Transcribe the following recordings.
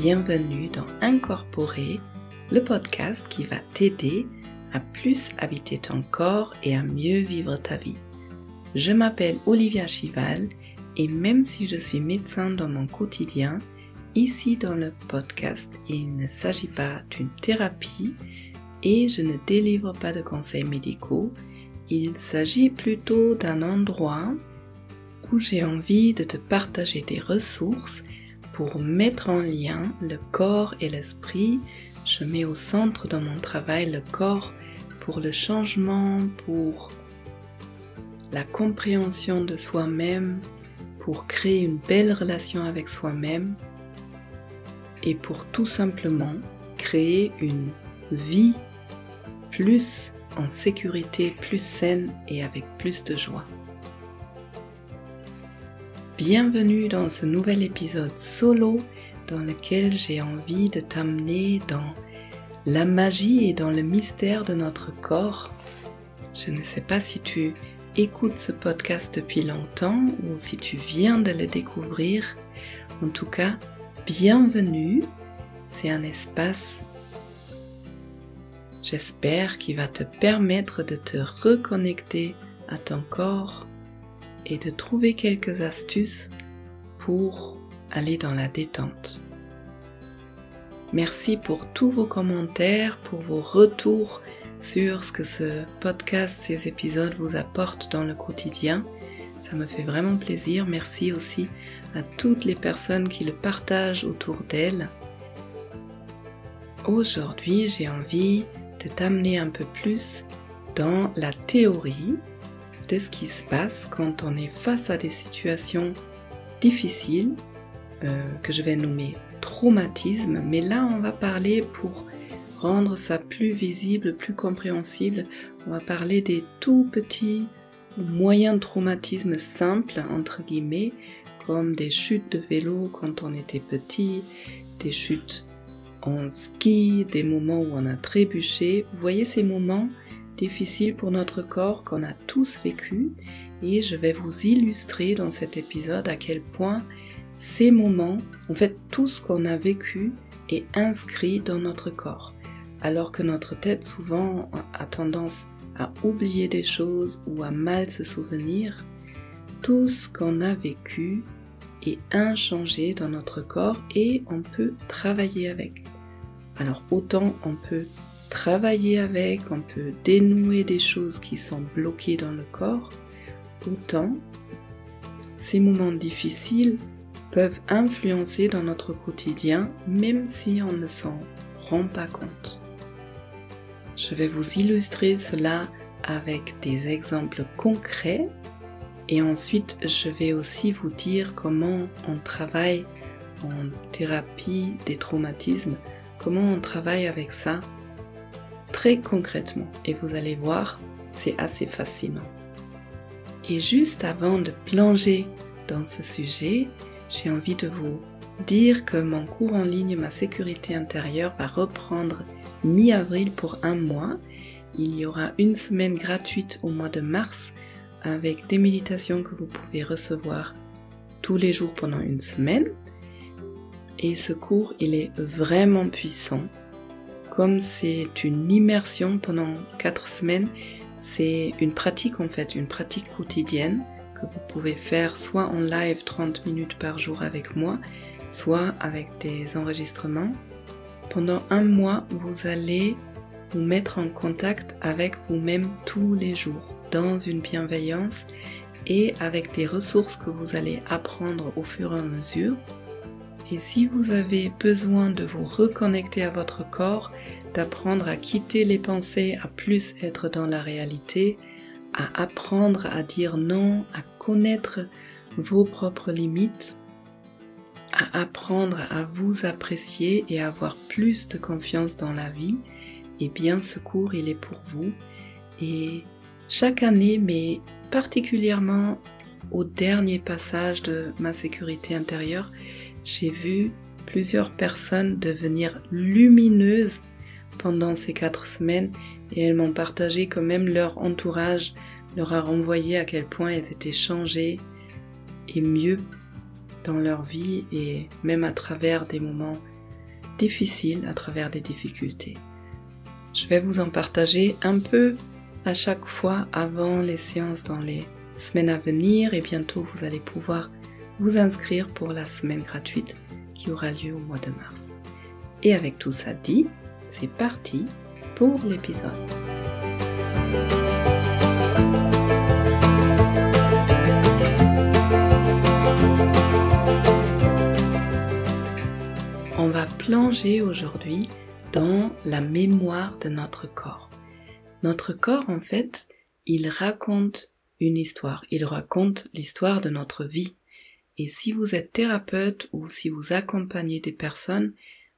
bienvenue dans Incorporer, le podcast qui va t'aider à plus habiter ton corps et à mieux vivre ta vie. Je m'appelle Olivia Chival et même si je suis médecin dans mon quotidien, ici dans le podcast, il ne s'agit pas d'une thérapie et je ne délivre pas de conseils médicaux. Il s'agit plutôt d'un endroit où j'ai envie de te partager des ressources pour mettre en lien le corps et l'esprit. Je mets au centre dans mon travail le corps pour le changement, pour la compréhension de soi-même, pour créer une belle relation avec soi-même et pour tout simplement créer une vie plus en sécurité, plus saine et avec plus de joie. Bienvenue dans ce nouvel épisode solo dans lequel j'ai envie de t'amener dans la magie et dans le mystère de notre corps. Je ne sais pas si tu écoutes ce podcast depuis longtemps ou si tu viens de le découvrir. En tout cas, bienvenue. C'est un espace, j'espère, qui va te permettre de te reconnecter à ton corps et de trouver quelques astuces pour aller dans la détente. Merci pour tous vos commentaires, pour vos retours sur ce que ce podcast, ces épisodes vous apportent dans le quotidien. Ça me fait vraiment plaisir. Merci aussi à toutes les personnes qui le partagent autour d'elles. Aujourd'hui, j'ai envie de t'amener un peu plus dans la théorie de ce qui se passe quand on est face à des situations difficiles, que je vais nommer traumatisme, mais là on va parler pour rendre ça plus visible, plus compréhensible, on va parler des tout petits moyens de traumatisme simples, entre guillemets, comme des chutes de vélo quand on était petit, des chutes en ski, des moments où on a trébuché. Vous voyez ces moments difficiles pour notre corps qu'on a tous vécu, et je vais vous illustrer dans cet épisode à quel point ces moments, en fait tout ce qu'on a vécu est inscrit dans notre corps, alors que notre tête souvent a tendance à oublier des choses ou à mal se souvenir. Tout ce qu'on a vécu est inchangé dans notre corps et on peut travailler avec. Alors autant on peut travailler avec, on peut dénouer des choses qui sont bloquées dans le corps, autant ces moments difficiles peuvent influencer dans notre quotidien même si on ne s'en rend pas compte. Je vais vous illustrer cela avec des exemples concrets et ensuite je vais aussi vous dire comment on travaille en thérapie des traumatismes, comment on travaille avec ça très concrètement, et vous allez voir, c'est assez fascinant. Et juste avant de plonger dans ce sujet, j'ai envie de vous dire que mon cours en ligne, ma sécurité intérieure, va reprendre mi-avril pour 1 mois. Il y aura une semaine gratuite au mois de mars avec des méditations que vous pouvez recevoir tous les jours pendant une semaine. Et ce cours, il est vraiment puissant. Comme c'est une immersion pendant 4 semaines, c'est une pratique en fait, une pratique quotidienne que vous pouvez faire soit en live 30 minutes par jour avec moi, soit avec des enregistrements. Pendant 1 mois, vous allez vous mettre en contact avec vous-même tous les jours, dans une bienveillance et avec des ressources que vous allez apprendre au fur et à mesure. Et si vous avez besoin de vous reconnecter à votre corps, d'apprendre à quitter les pensées, à plus être dans la réalité, à apprendre à dire non, à connaître vos propres limites, à apprendre à vous apprécier et à avoir plus de confiance dans la vie, eh bien ce cours il est pour vous. Et chaque année, mais particulièrement au dernier passage de ma sécurité intérieure, j'ai vu plusieurs personnes devenir lumineuses pendant ces 4 semaines et elles m'ont partagé que même leur entourage leur a renvoyé à quel point elles étaient changées et mieux dans leur vie, et même à travers des moments difficiles, à travers des difficultés. Je vais vous en partager un peu à chaque fois avant les séances dans les semaines à venir et bientôt vous allez pouvoir vous inscrire pour la semaine gratuite qui aura lieu au mois de mars. Et avec tout ça dit, c'est parti pour l'épisode. On va plonger aujourd'hui dans la mémoire de notre corps. Notre corps, en fait, il raconte une histoire. Il raconte l'histoire de notre vie. Et si vous êtes thérapeute ou si vous accompagnez des personnes,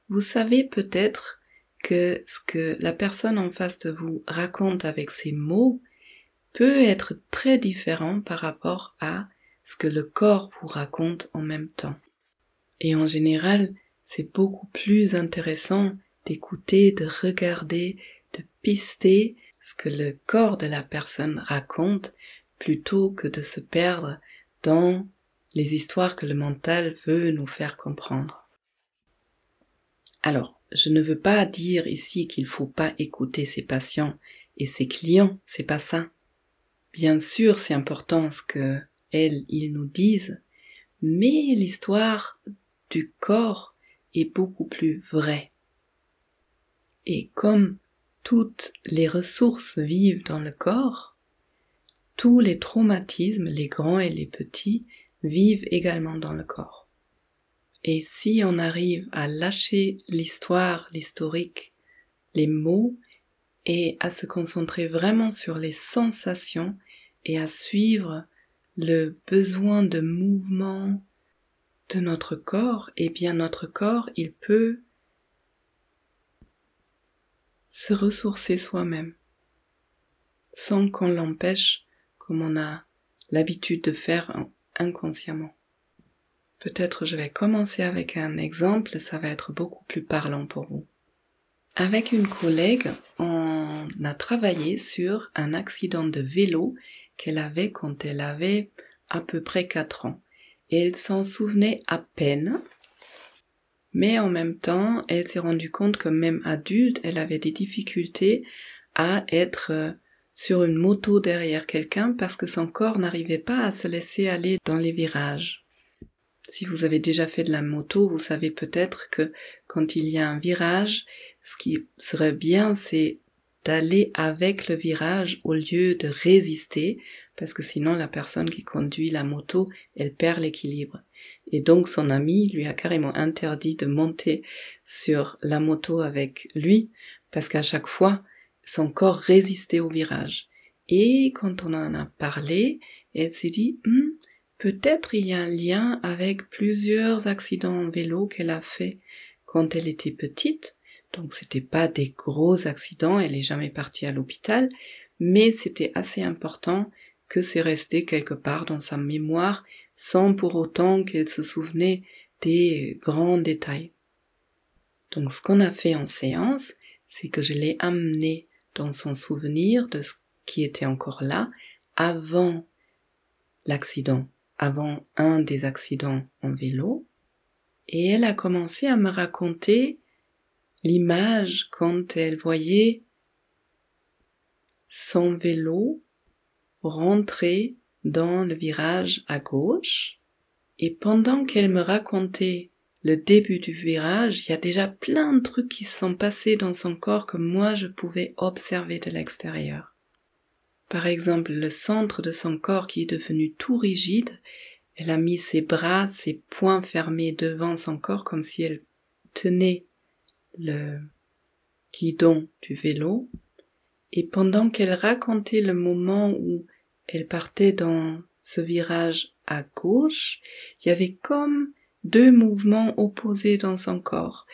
vous savez peut-être que ce que la personne en face de vous raconte avec ses mots peut être très différent par rapport à ce que le corps vous raconte en même temps. Et en général, c'est beaucoup plus intéressant d'écouter, de regarder, de pister ce que le corps de la personne raconte plutôt que de se perdre dans les histoires que le mental veut nous faire comprendre. Alors, je ne veux pas dire ici qu'il ne faut pas écouter ses patients et ses clients, c'est pas ça. Bien sûr, c'est important ce que ils nous disent, mais l'histoire du corps est beaucoup plus vraie. Et comme toutes les ressources vivent dans le corps, tous les traumatismes, les grands et les petits, vivent également dans le corps. Et si on arrive à lâcher l'histoire, l'historique, les mots, et à se concentrer vraiment sur les sensations et à suivre le besoin de mouvement de notre corps, eh bien notre corps, il peut se ressourcer soi-même, sans qu'on l'empêche comme on a l'habitude de faire inconsciemment. Peut-être je vais commencer avec un exemple, ça va être beaucoup plus parlant pour vous. Avec une collègue, on a travaillé sur un accident de vélo qu'elle avait quand elle avait à peu près 4 ans. Et elle s'en souvenait à peine, mais en même temps, elle s'est rendue compte que même adulte, elle avait des difficultés à être sur une moto derrière quelqu'un parce que son corps n'arrivait pas à se laisser aller dans les virages. Si vous avez déjà fait de la moto, vous savez peut-être que quand il y a un virage, ce qui serait bien, c'est d'aller avec le virage au lieu de résister, parce que sinon la personne qui conduit la moto, elle perd l'équilibre. Et donc son ami lui a carrément interdit de monter sur la moto avec lui, parce qu'à chaque fois, son corps résistait au virage. Et quand on en a parlé, elle s'est dit, peut-être il y a un lien avec plusieurs accidents en vélo qu'elle a fait quand elle était petite. Donc c'était pas des gros accidents, elle est jamais partie à l'hôpital, mais c'était assez important que c'est resté quelque part dans sa mémoire sans pour autant qu'elle se souvenait des grands détails. Donc ce qu'on a fait en séance, c'est que je l'ai amené dans son souvenir de ce qui était encore là avant l'accident, avant un des accidents en vélo, et elle a commencé à me raconter l'image quand elle voyait son vélo rentrer dans le virage à gauche, et pendant qu'elle me racontait le début du virage, il y a déjà plein de trucs qui se sont passés dans son corps que moi je pouvais observer de l'extérieur. Par exemple, le centre de son corps qui est devenu tout rigide, elle a mis ses bras, ses poings fermés devant son corps comme si elle tenait le guidon du vélo, et pendant qu'elle racontait le moment où elle partait dans ce virage à gauche, il y avait comme 2 mouvements opposés dans son corps.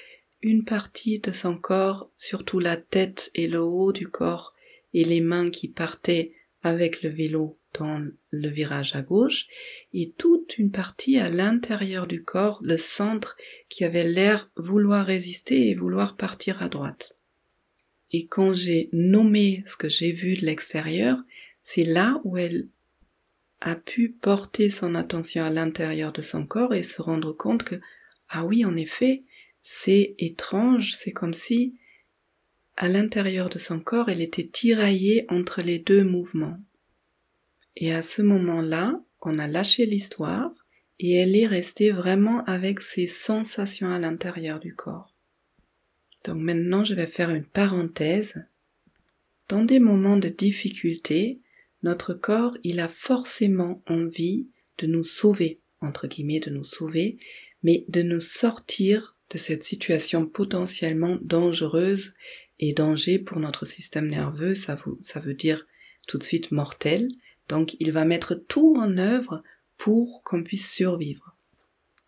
Une partie de son corps, surtout la tête et le haut du corps, et les mains qui partaient avec le vélo dans le virage à gauche, et toute une partie à l'intérieur du corps, le centre, qui avait l'air vouloir résister et vouloir partir à droite. Et quand j'ai nommé ce que j'ai vu de l'extérieur, c'est là où elle a pu porter son attention à l'intérieur de son corps et se rendre compte que, ah oui, en effet, c'est étrange, c'est comme si à l'intérieur de son corps, elle était tiraillée entre les deux mouvements. Et à ce moment-là, on a lâché l'histoire et elle est restée vraiment avec ses sensations à l'intérieur du corps. Donc maintenant, je vais faire une parenthèse. Dans des moments de difficulté, notre corps, il a forcément envie de nous sauver, entre guillemets, de nous sauver, mais de nous sortir de cette situation potentiellement dangereuse et danger pour notre système nerveux, ça veut dire tout de suite mortel. Donc il va mettre tout en œuvre pour qu'on puisse survivre.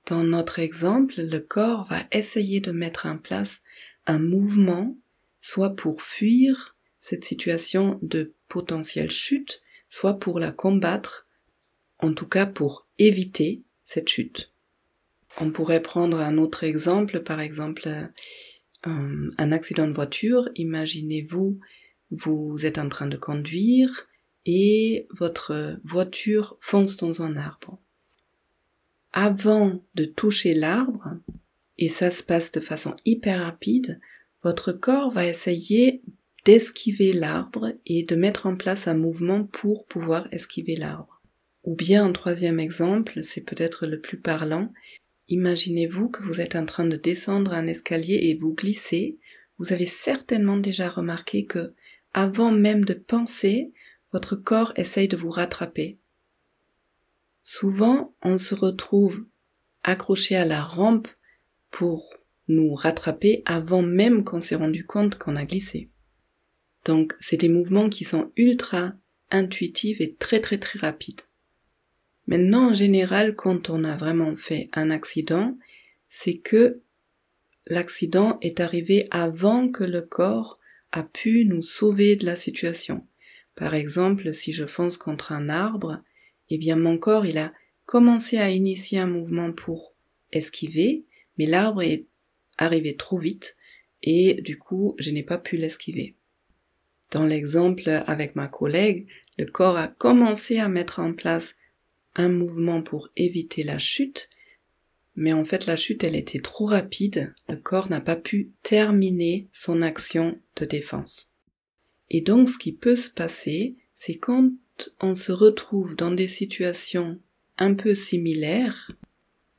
Dans notre exemple, le corps va essayer de mettre en place un mouvement, soit pour fuir cette situation de potentielle chute, soit pour la combattre, en tout cas pour éviter cette chute. On pourrait prendre un autre exemple, par exemple un accident de voiture. Imaginez-vous, vous êtes en train de conduire et votre voiture fonce dans un arbre. Avant de toucher l'arbre, et ça se passe de façon hyper rapide, votre corps va essayer d'esquiver l'arbre et de mettre en place un mouvement pour pouvoir esquiver l'arbre. Ou bien un troisième exemple, c'est peut-être le plus parlant. Imaginez-vous que vous êtes en train de descendre un escalier et vous glissez. Vous avez certainement déjà remarqué que, avant même de penser, votre corps essaye de vous rattraper. Souvent, on se retrouve accroché à la rampe pour nous rattraper avant même qu'on s'est rendu compte qu'on a glissé. Donc, c'est des mouvements qui sont ultra intuitifs et très très très rapides. Maintenant, en général, quand on a vraiment fait un accident, c'est que l'accident est arrivé avant que le corps a pu nous sauver de la situation. Par exemple, si je fonce contre un arbre, eh bien mon corps, il a commencé à initier un mouvement pour esquiver, mais l'arbre est arrivé trop vite et du coup, je n'ai pas pu l'esquiver. Dans l'exemple avec ma collègue, le corps a commencé à mettre en place un mouvement pour éviter la chute, mais en fait la chute elle était trop rapide, le corps n'a pas pu terminer son action de défense. Et donc ce qui peut se passer, c'est quand on se retrouve dans des situations un peu similaires,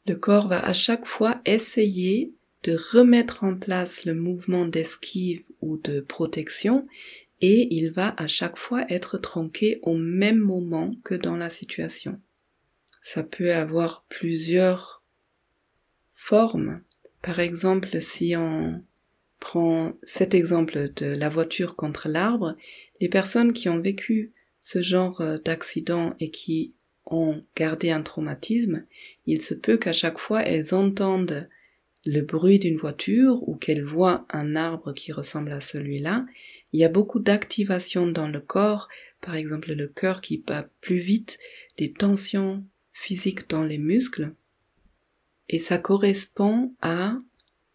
le corps va à chaque fois essayer de remettre en place le mouvement d'esquive ou de protection et il va à chaque fois être tronqué au même moment que dans la situation. Ça peut avoir plusieurs formes. Par exemple, si on prend cet exemple de la voiture contre l'arbre, les personnes qui ont vécu ce genre d'accident et qui ont gardé un traumatisme, il se peut qu'à chaque fois elles entendent le bruit d'une voiture ou qu'elles voient un arbre qui ressemble à celui-là. Il y a beaucoup d'activation dans le corps, par exemple le cœur qui bat plus vite, des tensions physiques dans les muscles, et ça correspond à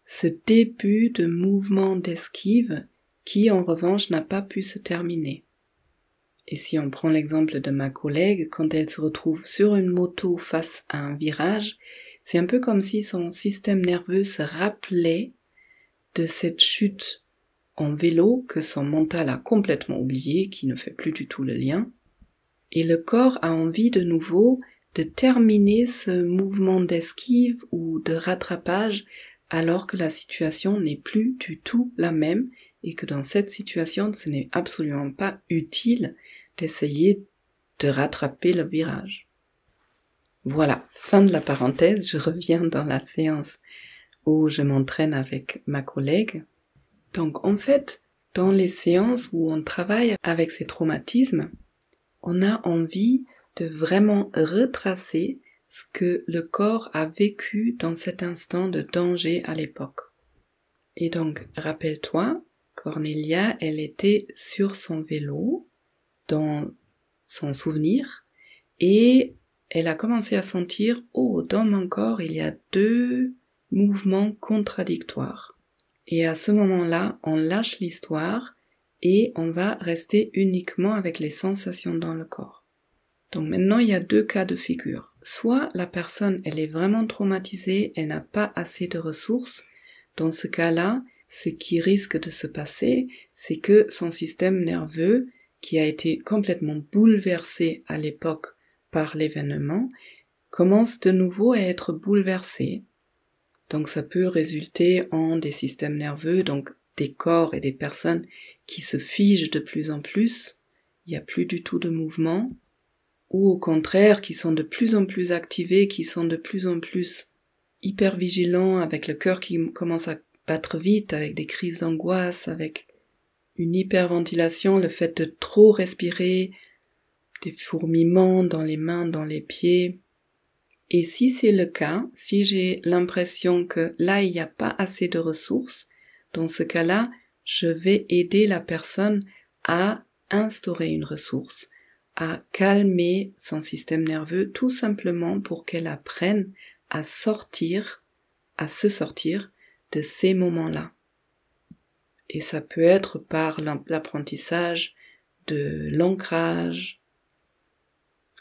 ce début de mouvement d'esquive qui en revanche n'a pas pu se terminer. Et si on prend l'exemple de ma collègue, quand elle se retrouve sur une moto face à un virage, c'est un peu comme si son système nerveux se rappelait de cette chute en vélo que son mental a complètement oublié, qui ne fait plus du tout le lien. Et le corps a envie de nouveau de terminer ce mouvement d'esquive ou de rattrapage alors que la situation n'est plus du tout la même et que dans cette situation, ce n'est absolument pas utile d'essayer de rattraper le virage. Voilà, fin de la parenthèse, je reviens dans la séance où je m'entraîne avec ma collègue. Donc en fait, dans les séances où on travaille avec ces traumatismes, on a envie de vraiment retracer ce que le corps a vécu dans cet instant de danger à l'époque. Et donc, rappelle-toi, Cornelia, elle était sur son vélo, dans son souvenir, et elle a commencé à sentir, oh, dans mon corps, il y a deux mouvements contradictoires. Et à ce moment-là, on lâche l'histoire et on va rester uniquement avec les sensations dans le corps. Donc maintenant, il y a deux cas de figure. Soit la personne, elle est vraiment traumatisée, elle n'a pas assez de ressources, Dans ce cas-là, ce qui risque de se passer, c'est que son système nerveux, qui a été complètement bouleversé à l'époque par l'événement, commence de nouveau à être bouleversé. Donc ça peut résulter en des systèmes nerveux, donc des corps et des personnes qui se figent de plus en plus, il n'y a plus du tout de mouvement, ou au contraire qui sont de plus en plus activés, qui sont de plus en plus hyper vigilants, avec le cœur qui commence à battre vite, avec des crises d'angoisse, avec une hyperventilation, le fait de trop respirer, des fourmillements dans les mains, dans les pieds. Et si c'est le cas, si j'ai l'impression que là il n'y a pas assez de ressources, dans ce cas-là, je vais aider la personne à instaurer une ressource, à calmer son système nerveux, tout simplement pour qu'elle apprenne à sortir, à se sortir de ces moments-là. Et ça peut être par l'apprentissage de l'ancrage,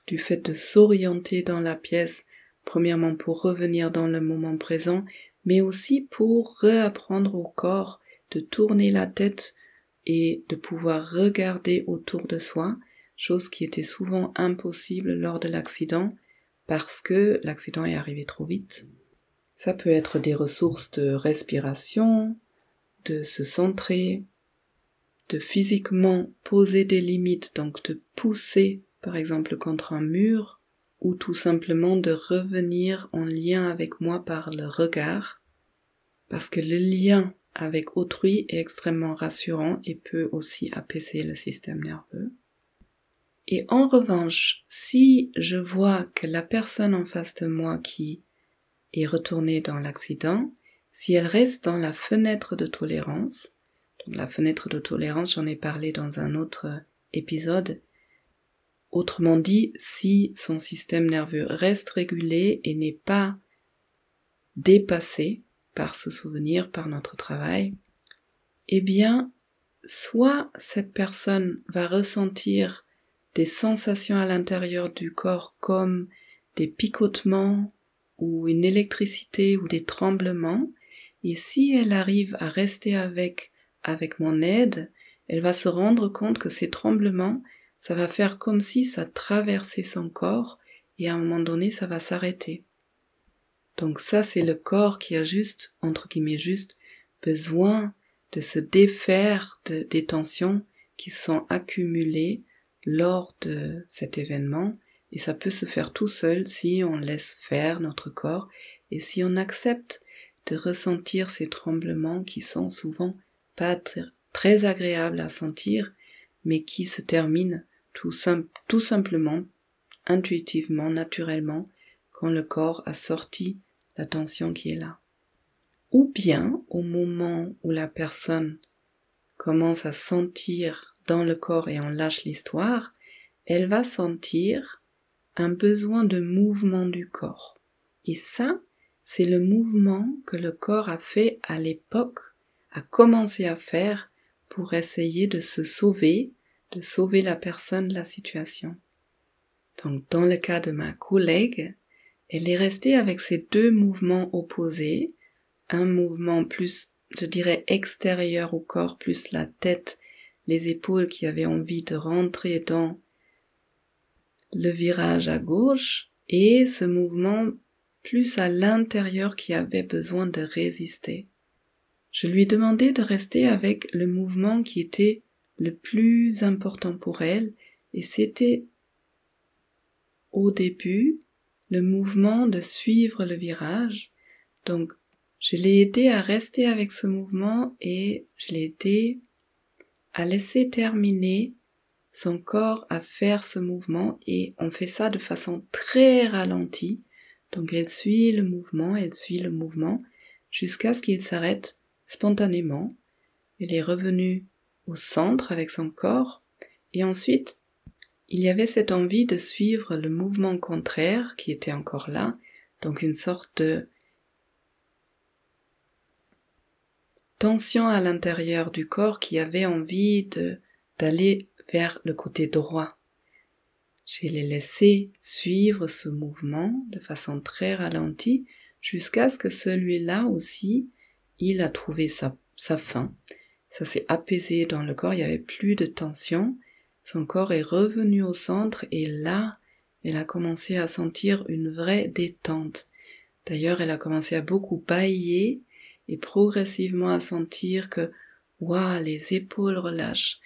du fait de s'orienter dans la pièce, premièrement pour revenir dans le moment présent, mais aussi pour réapprendre au corps de tourner la tête et de pouvoir regarder autour de soi, chose qui était souvent impossible lors de l'accident parce que l'accident est arrivé trop vite. Ça peut être des ressources de respiration, de se centrer, de physiquement poser des limites, donc de pousser par exemple contre un mur, ou tout simplement de revenir en lien avec moi par le regard, parce que le lien avec autrui est extrêmement rassurant et peut aussi apaiser le système nerveux. Et en revanche, si je vois que la personne en face de moi qui est retournée dans l'accident, si elle reste dans la fenêtre de tolérance, donc la fenêtre de tolérance, j'en ai parlé dans un autre épisode, autrement dit, si son système nerveux reste régulé et n'est pas dépassé par ce souvenir, par notre travail, eh bien, soit cette personne va ressentir des sensations à l'intérieur du corps comme des picotements ou une électricité ou des tremblements, et si elle arrive à rester avec mon aide, elle va se rendre compte que ces tremblements, ça va faire comme si ça traversait son corps et à un moment donné, ça va s'arrêter. Donc ça, c'est le corps qui a juste, entre guillemets juste, besoin de se défaire des tensions qui sont accumulées lors de cet événement, et ça peut se faire tout seul si on laisse faire notre corps et si on accepte de ressentir ces tremblements qui sont souvent pas très agréables à sentir, mais qui se terminent tout simplement, intuitivement, naturellement, quand le corps a sorti la tension qui est là. Ou bien, au moment où la personne commence à sentir dans le corps et on lâche l'histoire, elle va sentir un besoin de mouvement du corps. Et ça, c'est le mouvement que le corps a fait à l'époque, a commencé à faire pour essayer de se sauver, de sauver la personne de la situation. Donc, dans le cas de ma collègue, elle est restée avec ces deux mouvements opposés, un mouvement plus, je dirais, extérieur au corps, plus la tête, les épaules qui avaient envie de rentrer dans le virage à gauche, et ce mouvement plus à l'intérieur qui avait besoin de résister. Je lui ai demandé de rester avec le mouvement qui était le plus important pour elle, et c'était au début le mouvement de suivre le virage. Donc je l'ai aidé à rester avec ce mouvement et je l'ai aidé à laisser terminer son corps à faire ce mouvement, et on fait ça de façon très ralentie. Donc elle suit le mouvement jusqu'à ce qu'il s'arrête spontanément. Elle est revenue au centre avec son corps et ensuite il y avait cette envie de suivre le mouvement contraire qui était encore là, donc une sorte de tension à l'intérieur du corps qui avait envie d'aller vers le côté droit. Je l'ai laissé suivre ce mouvement de façon très ralentie jusqu'à ce que celui-là aussi il a trouvé sa faim. Ça s'est apaisé dans le corps, il n'y avait plus de tension. Son corps est revenu au centre et là, elle a commencé à sentir une vraie détente. D'ailleurs, elle a commencé à beaucoup bâiller et progressivement à sentir que, waouh, les épaules relâchent,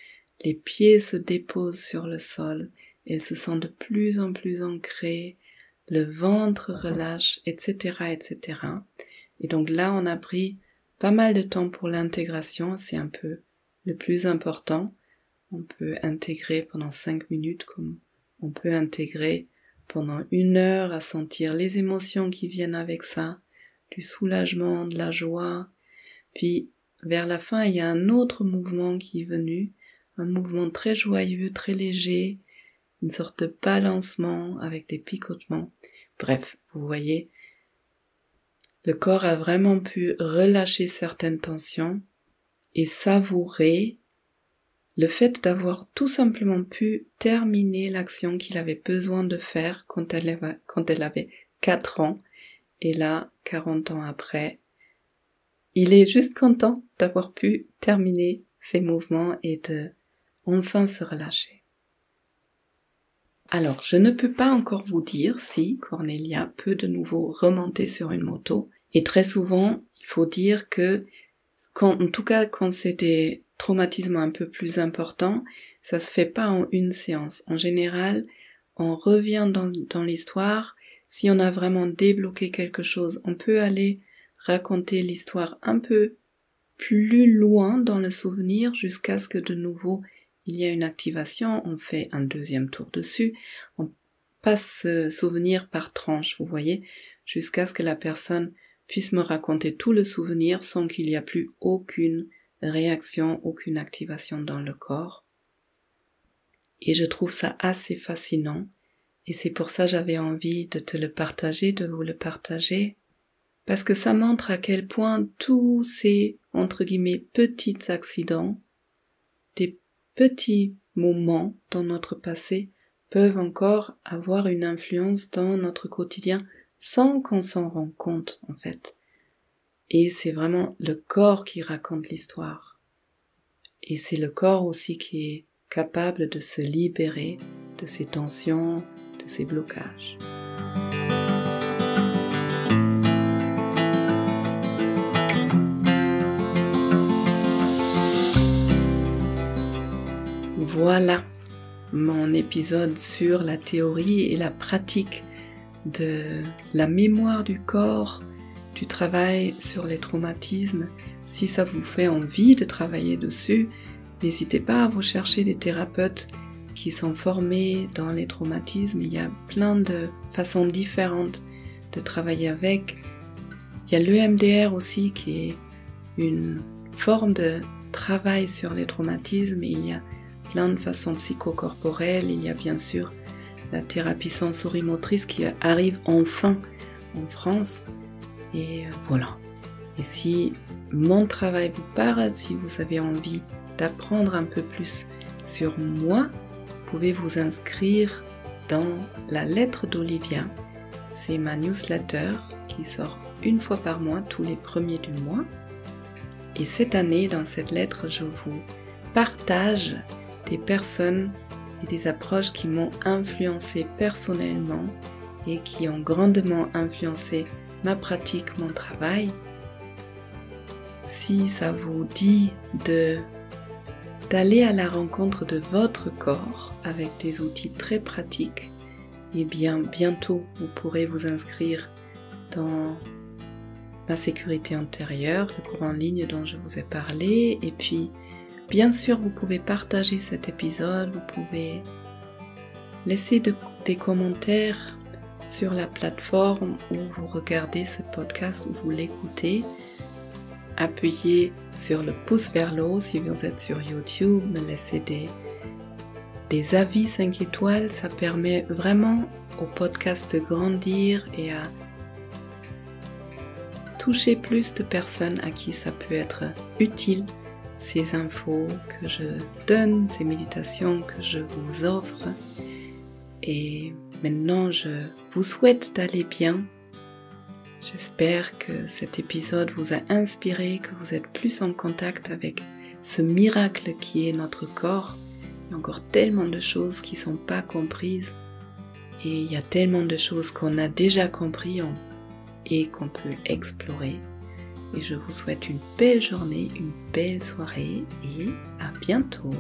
les pieds se déposent sur le sol, elle se sent de plus en plus ancrée, le ventre relâche, etc., etc. Et donc là, on a pris pas mal de temps pour l'intégration, c'est un peu le plus important. On peut intégrer pendant 5 minutes comme on peut intégrer pendant 1 heure à sentir les émotions qui viennent avec ça, du soulagement, de la joie. Puis vers la fin, il y a un autre mouvement qui est venu, un mouvement très joyeux, très léger, une sorte de balancement avec des picotements. Bref, vous voyez, le corps a vraiment pu relâcher certaines tensions et savourer le fait d'avoir tout simplement pu terminer l'action qu'il avait besoin de faire quand elle avait 4 ans, et là, 40 ans après, il est juste content d'avoir pu terminer ses mouvements et de enfin se relâcher. Alors, je ne peux pas encore vous dire si Cornelia peut de nouveau remonter sur une moto, et très souvent, il faut dire que, en tout cas quand c'est des traumatisme un peu plus important, ça se fait pas en une séance. En général, on revient dans l'histoire. Si on a vraiment débloqué quelque chose, on peut aller raconter l'histoire un peu plus loin dans le souvenir jusqu'à ce que de nouveau il y ait une activation. On fait un deuxième tour dessus. On passe ce souvenir par tranche, vous voyez, jusqu'à ce que la personne puisse me raconter tout le souvenir sans qu'il y ait plus aucune réaction, aucune activation dans le corps. Et je trouve ça assez fascinant et c'est pour ça que j'avais envie de te le partager, de vous le partager, parce que ça montre à quel point tous ces, entre guillemets, petits accidents, des petits moments dans notre passé peuvent encore avoir une influence dans notre quotidien sans qu'on s'en rende compte en fait. Et c'est vraiment le corps qui raconte l'histoire. Et c'est le corps aussi qui est capable de se libérer de ces tensions, de ces blocages. Voilà mon épisode sur la théorie et la pratique de la mémoire du corps, du travail sur les traumatismes. Si ça vous fait envie de travailler dessus, n'hésitez pas à vous chercher des thérapeutes qui sont formés dans les traumatismes. Il y a plein de façons différentes de travailler avec. Il y a l'EMDR aussi qui est une forme de travail sur les traumatismes. Il y a plein de façons psychocorporelles. Il y a bien sûr la thérapie sensorimotrice qui arrive enfin en France. Et voilà. Et si mon travail vous parle, si vous avez envie d'apprendre un peu plus sur moi, vous pouvez vous inscrire dans la lettre d'Olivia. C'est ma newsletter qui sort 1 fois par mois, tous les premiers du mois. Et cette année, dans cette lettre, je vous partage des personnes et des approches qui m'ont influencé personnellement et qui ont grandement influencé ma pratique, mon travail. Si ça vous dit d'aller à la rencontre de votre corps avec des outils très pratiques, et bien bientôt vous pourrez vous inscrire dans ma sécurité intérieure, le cours en ligne dont je vous ai parlé. Et puis bien sûr vous pouvez partager cet épisode, vous pouvez laisser des commentaires sur la plateforme où vous regardez ce podcast, où vous l'écoutez. Appuyez sur le pouce vers le haut si vous êtes sur YouTube, me laissez des avis 5 étoiles, ça permet vraiment au podcast de grandir et à toucher plus de personnes à qui ça peut être utile, ces infos que je donne, ces méditations que je vous offre. Et maintenant, je vous souhaite d'aller bien J'espère que cet épisode vous a inspiré, que vous êtes plus en contact avec ce miracle qui est notre corps. Il y a encore tellement de choses qui ne sont pas comprises et il y a tellement de choses qu'on a déjà compris et qu'on peut explorer. Et je vous souhaite une belle journée, une belle soirée et à bientôt.